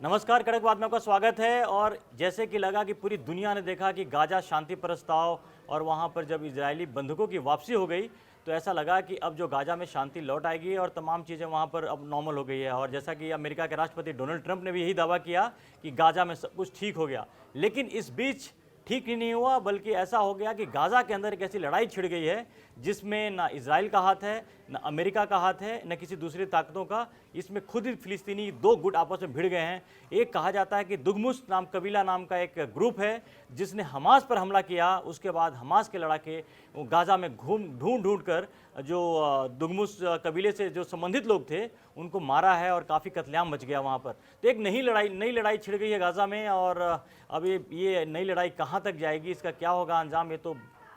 नमस्कार, कड़कवाद में आपका स्वागत है। और जैसे कि लगा कि पूरी दुनिया ने देखा कि गाजा शांति प्रस्ताव और वहाँ पर जब इजरायली बंधकों की वापसी हो गई, तो ऐसा लगा कि अब जो गाजा में शांति लौट आएगी और तमाम चीज़ें वहाँ पर अब नॉर्मल हो गई है। और जैसा कि अमेरिका के राष्ट्रपति डोनाल्ड ट्रंप ने भी यही दावा किया कि गाजा में सब कुछ ठीक हो गया, लेकिन इस बीच ठीक ही नहीं हुआ, बल्कि ऐसा हो गया कि गाजा के अंदर एक ऐसी लड़ाई छिड़ गई है जिसमें ना इजराइल का हाथ है, ना अमेरिका का हाथ है, न किसी दूसरी ताकतों का। इसमें खुद ही फिलिस्तीनी दो गुट आपस में भिड़ गए हैं। एक कहा जाता है कि दुगमुस नाम कबीला नाम का एक ग्रुप है जिसने हमास पर हमला किया। उसके बाद हमास के लड़ाके वो गाजा में ढूंढ ढूंढ कर जो दुगमुस कबीले से जो संबंधित लोग थे उनको मारा है और काफ़ी कत्लेआम मच गया वहाँ पर। तो एक नई लड़ाई छिड़ गई है गाजा में। और अब ये नई लड़ाई कहाँ तक जाएगी, इसका क्या होगा अंजाम, ये तो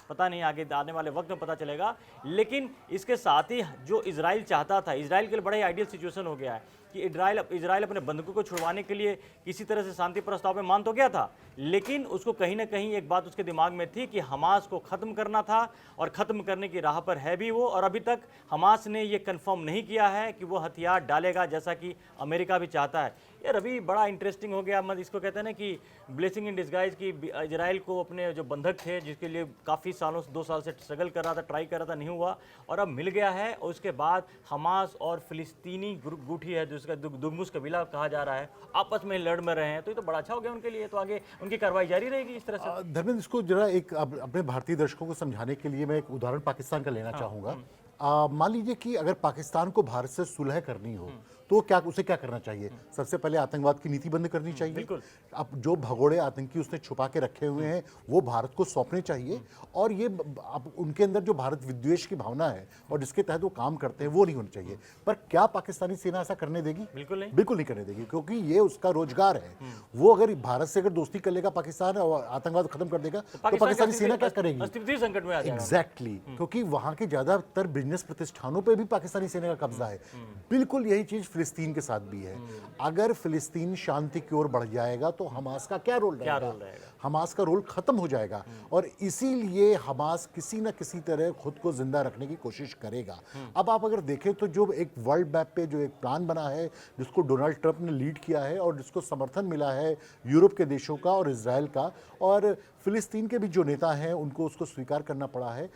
पता नहीं, आगे आने वाले वक्त में पता चलेगा। लेकिन इसके साथ ही जो इजराइल चाहता था, इजराइल के लिए बड़ा ही आइडियल सिचुएशन हो गया है कि इजराइल अपने बंधकों को छुड़वाने के लिए किसी तरह से शांति प्रस्ताव में मान तो गया था, लेकिन उसको कहीं ना कहीं एक बात उसके दिमाग में थी कि हमास को ख़त्म करना था और ख़त्म करने की राह पर है भी वो। और अभी तक हमास ने ये कंफर्म नहीं किया है कि वो हथियार डालेगा, जैसा कि अमेरिका भी चाहता है। यार अभी बड़ा इंटरेस्टिंग हो गया, इसको कहते हैं ना कि ब्लेसिंग इन डिस्गाइज की इजराइल को अपने जो बंधक थे जिसके लिए काफ़ी सालों से 2 साल से स्ट्रगल कर रहा था, ट्राई कर रहा था, नहीं हुआ, और अब मिल गया है। और उसके बाद हमास और फिलिस्तीनी गुट ही है जिसका दुगमुस कबीला कहा जा रहा है, आपस में लड़ में रहे हैं, तो ये तो बड़ा अच्छा हो गया उनके लिए। तो आगे उनकी कार्रवाई जारी रहेगी इस तरह से। धर्मेंद्र, इसको जरा एक अपने भारतीय दर्शकों को समझाने के लिए मैं एक उदाहरण पाकिस्तान का लेना चाहूँगा। मान लीजिए कि अगर पाकिस्तान को भारत से सुलह करनी हो तो उसे क्या करना चाहिए? सबसे पहले आतंकवाद की नीति बंद करनी चाहिए। बिल्कुल। अब जो भगोड़े आतंकी उसने छुपा के रखे हुए हैं वो भारत को सौंपने चाहिए। और ये अब उनके अंदर जो भारत विद्वेष की भावना है और जिसके तहत वो काम करते हैं वो नहीं होनी चाहिए। पर क्या पाकिस्तानी सेना ऐसा करने देगी? बिल्कुल नहीं, बिल्कुल नहीं करने देगी, क्योंकि ये उसका रोजगार है। वो अगर भारत से अगर दोस्ती कर लेगा पाकिस्तान और आतंकवाद खत्म कर देगा तो पाकिस्तानी सेना क्या करेगी? अस्तित्व संकट में आ जाएगा। एग्जैक्टली, क्योंकि वहां के ज्यादातर बिजनेस प्रतिष्ठानों पे भी पाकिस्तानी सेना का कब्जा है। बिल्कुल यही चीज फिलिस्तीन के साथ भी है। अगर फिलिस्तीन शांति की ओर बढ़ जाएगा तो हमास का क्या रोल रहेगा? हमास का रोल खत्म हो जाएगा। और इसीलिए हमास किसी न किसी तरह खुद को जिंदा रखने की कोशिश करेगा। अब आप अगर देखें तो जो एक वर्ल्ड मैप पे जो एक प्लान बना है जिसको डोनाल्ड ट्रंप ने लीड किया है और जिसको समर्थन मिला है यूरोप के देशों का और इजराइल का, और फिलिस्तीन के भी जो नेता हैं उनको उसको स्वीकार करना पड़ा है।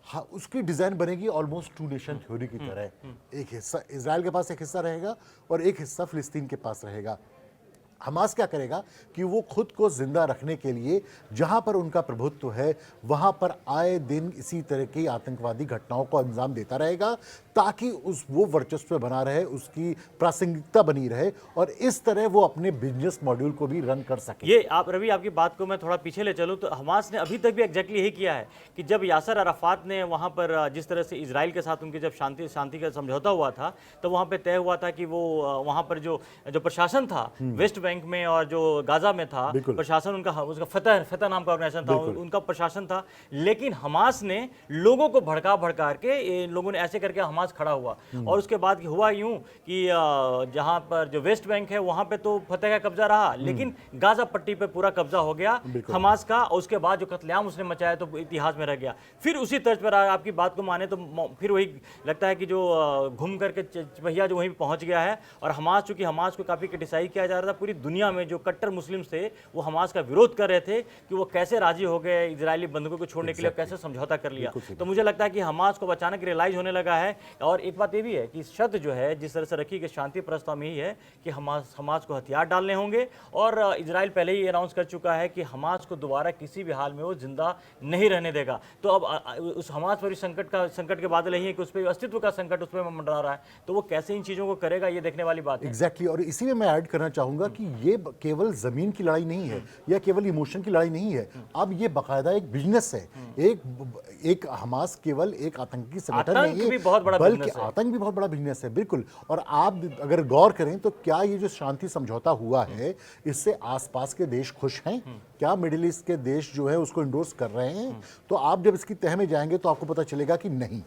हाँ, उसकी डिजाइन बनेगी ऑलमोस्ट 2 नेशन थ्योरी की तरह। एक हिस्सा इजराइल के पास एक हिस्सा रहेगा और एक हिस्सा फिलिस्तीन के पास रहेगा। हमास क्या करेगा कि वो खुद को जिंदा रखने के लिए जहां पर उनका प्रभुत्व है वहां पर आए दिन इसी तरह की आतंकवादी घटनाओं को अंजाम देता रहेगा, ताकि वो वर्चस्व बना रहे, उसकी प्रासंगिकता बनी रहे और इस तरह वो अपने बिजनेस मॉड्यूल को भी रन कर सके। ये आप रवि, आपकी बात को मैं थोड़ा पीछे ले चलूँ तो हमास ने अभी तक भी एग्जैक्टली यही किया है कि जब यासर अराफात ने वहाँ पर जिस तरह से इजराइल के साथ उनकी जब शांति का समझौता हुआ था, तो वहाँ पे तय हुआ था कि वो वहाँ पर जो प्रशासन था वेस्ट बैंक में और जो गाजा में था प्रशासन, उसका फतह नाम का ऑर्गेनाइजेशन था, उनका प्रशासन था। लेकिन हमास ने लोगों को भड़का के लोगों ने ऐसे करके हमास खड़ा हुआ। और उसके बाद हुआ यूं कि जहां पर जो वेस्ट बैंक है वहां पे तो फतह का कब्जा रहा, लेकिन गाजा पट्टी पे पूरा कब्जा हो गया हमास का। और उसके बाद जो कत्लेआम उसने मचाया तो इतिहास में रह गया। फिर उसी तर्ज पर आपकी बात को माने तो फिर वही लगता है कि जो घूम करके भैया जो वहीं पहुंच गया है। और हमास, चूंकि हमास को काफी क्रिटिसाइज किया जा रहा था पूरी दुनिया में, जो कट्टर मुस्लिम थे वो हमास का विरोध कर रहे थे कि वो कैसे राजी हो गए इजरायली बंधकों को छोड़ने के लिए, कैसे समझौता कर लिया। तो मुझे लगता है कि हमास को अचानक रियलाइज होने लगा है। और एक बात ये भी है कि शर्त जो है जिस तरह से रखी गई शांति प्रस्ताव में, यही है कि हमास को हथियार डालने होंगे। और इजराइल पहले ही अनाउंस कर चुका है कि हमास को दोबारा किसी भी हाल में वो जिंदा नहीं रहने देगा। तो अब उस हमास पर संकट के बादल यही है कि उस पर अस्तित्व का संकट उस पर मंडरा रहा है। तो वो कैसे इन चीजों को करेगा ये देखने वाली बात है। एग्जैक्टली। और इसी में मैं ऐड करना चाहूंगा कि ये केवल जमीन की लड़ाई नहीं है या केवल इमोशन की लड़ाई नहीं है। अब ये बाकायदा एक बिजनेस है। एक हमास केवल एक आतंकी संगठन नहीं है, बल्कि आतंक भी बहुत बड़ा बिजनेस है। बिल्कुल। और आप अगर गौर करें तो क्या ये जो शांति समझौता हुआ है इससे आसपास के देश खुश हैं? क्या मिडिल ईस्ट के देश जो है उसको इंडोर्स कर रहे हैं? तो आप जब इसकी तह में जाएंगे तो आपको पता चलेगा कि नहीं।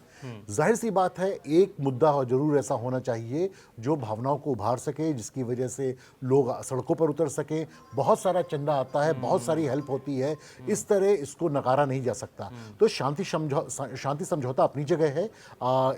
जाहिर सी बात है, एक मुद्दा जरूर ऐसा होना चाहिए जो भावनाओं को उभार सके, जिसकी वजह से लोग सड़कों पर उतर सके। बहुत सारा चंदा आता है, बहुत सारी हेल्प होती है, इस तरह इसको नकारा नहीं जा सकता। तो शांति समझौता अपनी जगह है।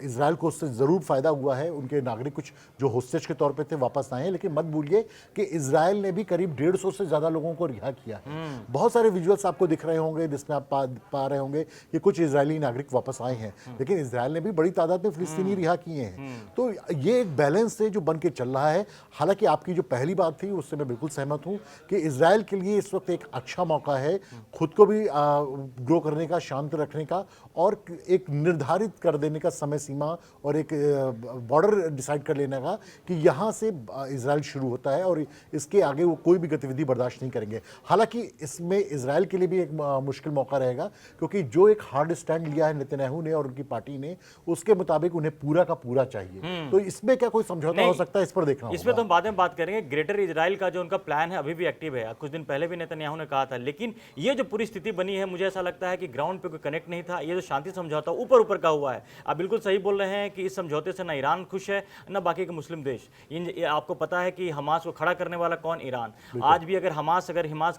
इजराइल इसराइल को उससे ज़रूर फ़ायदा हुआ है, उनके नागरिक कुछ जो होस्टेज के तौर पे थे वापस आए हैं, लेकिन मत भूलिए कि इसराइल ने भी करीब 150 से ज़्यादा लोगों को रिहा किया है। बहुत सारे विजुअल्स आपको दिख रहे होंगे जिसमें आप पा रहे होंगे कि कुछ इजरायली नागरिक वापस आए हैं, लेकिन इसराइल ने भी बड़ी तादाद में फिलिस्तीनी रिहा किए हैं। तो ये एक बैलेंस है जो बन के चल रहा है। हालांकि आपकी जो पहली बात थी उससे मैं बिल्कुल सहमत हूँ कि इसराइल के लिए इस वक्त एक अच्छा मौका है खुद को भी ग्रो करने का, शांत रखने का, और एक निर्धारित कर देने का समय सीमा और एक बॉर्डर डिसाइड कर लेने का कि यहाँ से इसराइल शुरू होता है और इसके आगे वो कोई भी गतिविधि बर्दाश्त नहीं करेंगे। हालांकि इसमें इसराइल के लिए भी एक मुश्किल मौका रहेगा, क्योंकि जो एक हार्ड स्टैंड लिया है नेतन्याहू ने और उनकी पार्टी ने, उसके मुताबिक उन्हें पूरा का पूरा चाहिए। तो इसमें क्या कोई समझौता हो सकता है, इस पर देखना इसमें तो हम बाद में बात करेंगे। ग्रेटर इजराइल का जो उनका प्लान है अभी भी एक्टिव है, कुछ दिन पहले भी नेतन्याहू ने कहा था, लेकिन ये जो पूरी स्थिति बनी है मुझे ऐसा लगता है कि ग्राउंड पे कोई कनेक्ट नहीं था। ये जो शांति समझौता ऊपर ऊपर का हुआ है, आप बिल्कुल सही बोल रहे हैं कि इस समझौते से ना ईरान खुश है ना बाकी के मुस्लिम देश। ये आपको पता है कि हमास को खड़ा करने वाला कौन? ईरान। आज भी अगर हमास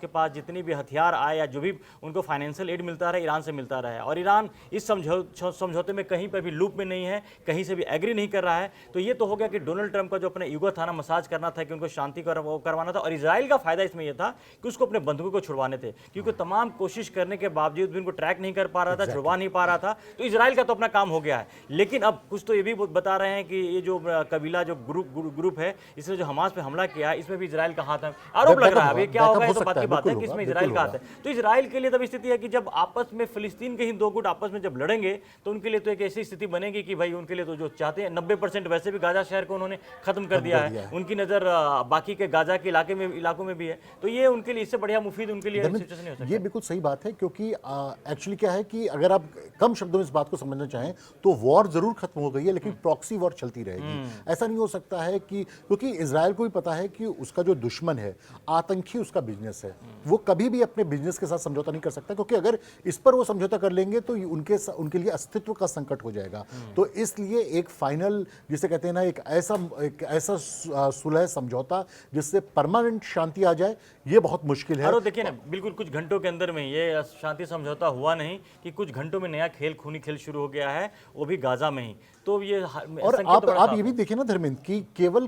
के पास जितनी भी हथियार आए या जो भी उनको फाइनेंशियल एड मिलता रहा, ईरान से मिलता रहा है, और ईरान इस समझौते में कहीं पर भी लूप में नहीं है, कहीं से भी एग्री नहीं कर रहा है। तो ये तो हो गया कि डोनाल्ड ट्रंप का जो अपना ईगो था ना, मसाज करना था कि उनको शांति करवाना था, और इजराइल का फायदा इसमें यह था कि उसको अपने बंधुओं को छुड़वाने थे, क्योंकि तमाम कोशिश करने के बावजूद भी उनको ट्रैक नहीं कर पा रहा था, छुड़वा नहीं पा रहा था। तो इजराइल का तो अपना काम हो गया है। लेकिन अब कुछ तो ये भी बता रहे हैं कि ये जो कबीला जो ग्रुप है, इसने जो हमास पे हमला किया, इसमें भी इजराइल का हाथ है, आरोप लग रहा है। अब ये क्या होगा, ये तो बात की बात है कि इसमें इजराइल का हाथ है। तो इजराइल के लिए तब स्थिति है कि जब आपस में फिलिस्तीन के ही दो गुट आपस में जब लड़ेंगे, तो उनके लिए तो एक ऐसी स्थिति बनेगी कि भाई उनके लिए तो जो चाहते हैं 90% वैसे भी गाजा शहर को उन्होंने खत्म कर दिया है, उनकी नजर बाकी के गाजा के इलाकों में भी है। तो ये उनके लिए इससे बढ़िया मुफीद उनके लिए सिचुएशन नहीं हो सकता। ये बिल्कुल सही बात है, क्योंकि एक्चुअली क्या है कि अगर आप कम शब्दों में इस बात को समझना चाहें तो वॉर जरूर खत्म हो गई है, लेकिन प्रॉक्सी वॉर चलती रहेगी। ऐसा नहीं हो सकता है कि, क्योंकि इजराइल को भी पता है कि उसका जो दुश्मन है, आतंकी उसका बिजनेस है, वो कभी भी अपने बिजनेस के साथ समझौता नहीं कर सकता, क्योंकि अगर इस पर वो समझौता कर लेंगे तो उनके लिए अस्तित्व का संकट हो जाएगा। तो इसलिए एक फाइनल, जिसे कहते हैं ना, एक ऐसा सुलह समझौता जिससे परमानेंट शांति आ जाए, ये बहुत मुश्किल है। और देखिए ना, बिल्कुल कुछ घंटों के अंदर में ये शांति समझौता हुआ नहीं कि कुछ घंटों में नया खूनी खेल शुरू हो गया है, वो भी गाजा में ही। तो ये और आप ये भी देखिए ना धर्मेंद्र, कि केवल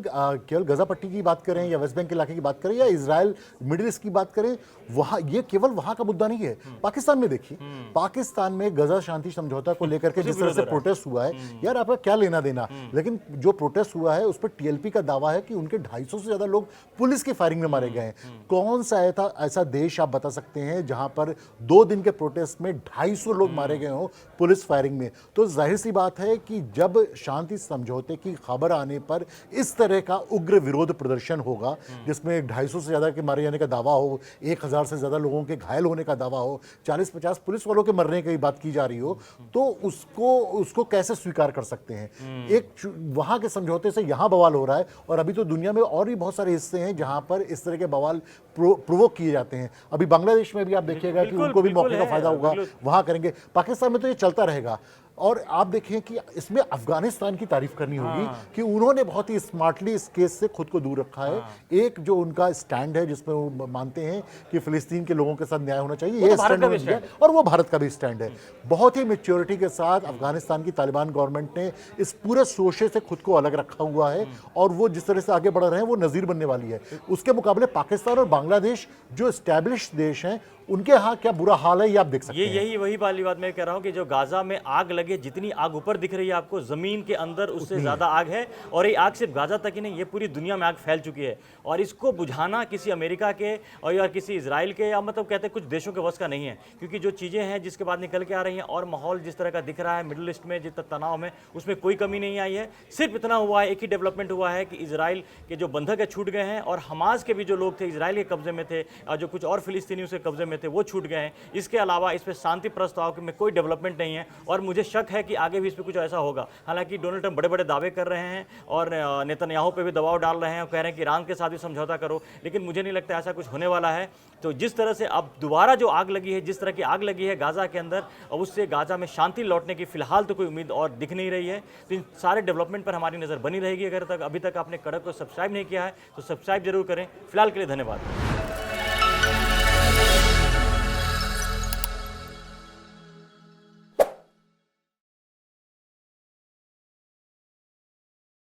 गजा पट्टी की बात करें या वेस्ट बैंक के इलाके की बात करें या इजराइल मिडिल ईस्ट की बात करें, वहां ये केवल वहां का मुद्दा नहीं है। पाकिस्तान में देखिए, पाकिस्तान में गजा शांति समझौता को लेकर के जिस तरह से प्रोटेस्ट हुआ है, यार आपका क्या लेना देना, लेकिन जो प्रोटेस्ट हुआ है उस पर टीएलपी का दावा है कि उनके 250 से ज्यादा लोग पुलिस की फायरिंग में मारे गए हैं। कौन सा ऐसा देश आप बता सकते हैं जहां पर 2 दिन के प्रोटेस्ट में 250 लोग मारे गए हो पुलिस फायरिंग में? तो जाहिर सी बात है कि जब शांति समझौते की खबर आने पर इस तरह का उग्र विरोध प्रदर्शन होगा, जिसमें 250 से ज्यादा के मारे जाने का दावा हो, 1000 से ज्यादा लोगों के घायल होने का दावा हो, 40-50 पुलिस वालों के मरने की बात की जा रही हो, तो उसको कैसे स्वीकार कर सकते हैं? एक वहां के समझौते से यहां बवाल हो रहा है, और अभी तो दुनिया में और भी बहुत सारे हिस्से हैं जहां पर इस तरह के बवाल प्रोवोक किए जाते हैं। अभी बांग्लादेश में भी आप देखिएगा कि उनको भी मौके का फायदा होगा, वहां करेंगे। पाकिस्तान में तो ये चलता रहेगा। और आप देखें कि इसमें अफगानिस्तान की तारीफ करनी होगी कि उन्होंने बहुत ही स्मार्टली इस केस से खुद को दूर रखा है। एक जो उनका स्टैंड है जिसमें वो मानते हैं कि फिलिस्तीन के लोगों के साथ न्याय होना चाहिए, ये स्टैंड है, और वो भारत का भी स्टैंड है। बहुत ही मैच्योरिटी के साथ अफगानिस्तान की तालिबान गवर्नमेंट ने इस पूरे शोशे से खुद को अलग रखा हुआ है, और वो जिस तरह से आगे बढ़ रहे हैं वो नजीर बनने वाली है। उसके मुकाबले पाकिस्तान और बांग्लादेश जो एस्टैब्लिश देश हैं, उनके यहाँ क्या बुरा हाल है ये आप देख सकते हैं। यही वही वाली बात मैं कह रहा हूँ कि जो गाजा में आग लगे, जितनी आग ऊपर दिख रही है आपको, जमीन के अंदर उससे ज्यादा आग है। और ये आग सिर्फ गाजा तक ही नहीं, ये पूरी दुनिया में आग फैल चुकी है, और इसको बुझाना किसी अमेरिका के और या किसी इजराइल के या मतलब कहते हैं कुछ देशों के वश का नहीं है। क्योंकि जो चीजें हैं जिसके बाद निकल के आ रही हैं, और माहौल जिस तरह का दिख रहा है मिडिल ईस्ट में, जितना तनाव में, उसमें कोई कमी नहीं आई है। सिर्फ इतना हुआ है, एक ही डेवलपमेंट हुआ है कि इजराइल के जो बंधक है छूट गए हैं, और हमास के भी जो लोग थे इजराइल के कब्जे में थे, और जो कुछ और फिलिस्तीनी उसके कब्जे में थे वो छूट गए हैं। इसके अलावा इस पे शांति प्रस्ताव में कोई डेवलपमेंट नहीं है, और मुझे शक है कि आगे भी इस पे कुछ ऐसा होगा। हालांकि डोनाल्ड ट्रंप बड़े बड़े दावे कर रहे हैं और नेतन्याहू पे भी दबाव डाल रहे हैं, कह रहे हैं कि ईरान के साथ भी समझौता करो, लेकिन मुझे नहीं लगता ऐसा कुछ होने वाला है। तो जिस तरह से अब दोबारा जो आग लगी है, जिस तरह की आग लगी है गाजा के अंदर, और उससे गाजा में शांति लौटने की फिलहाल तो कोई उम्मीद और दिख नहीं रही है। तो इन सारे डेवलपमेंट पर हमारी नजर बनी रहेगी। अगर अभी तक आपने कड़क को सब्सक्राइब नहीं किया है तो सब्सक्राइब जरूर करें। फिलहाल के लिए धन्यवाद।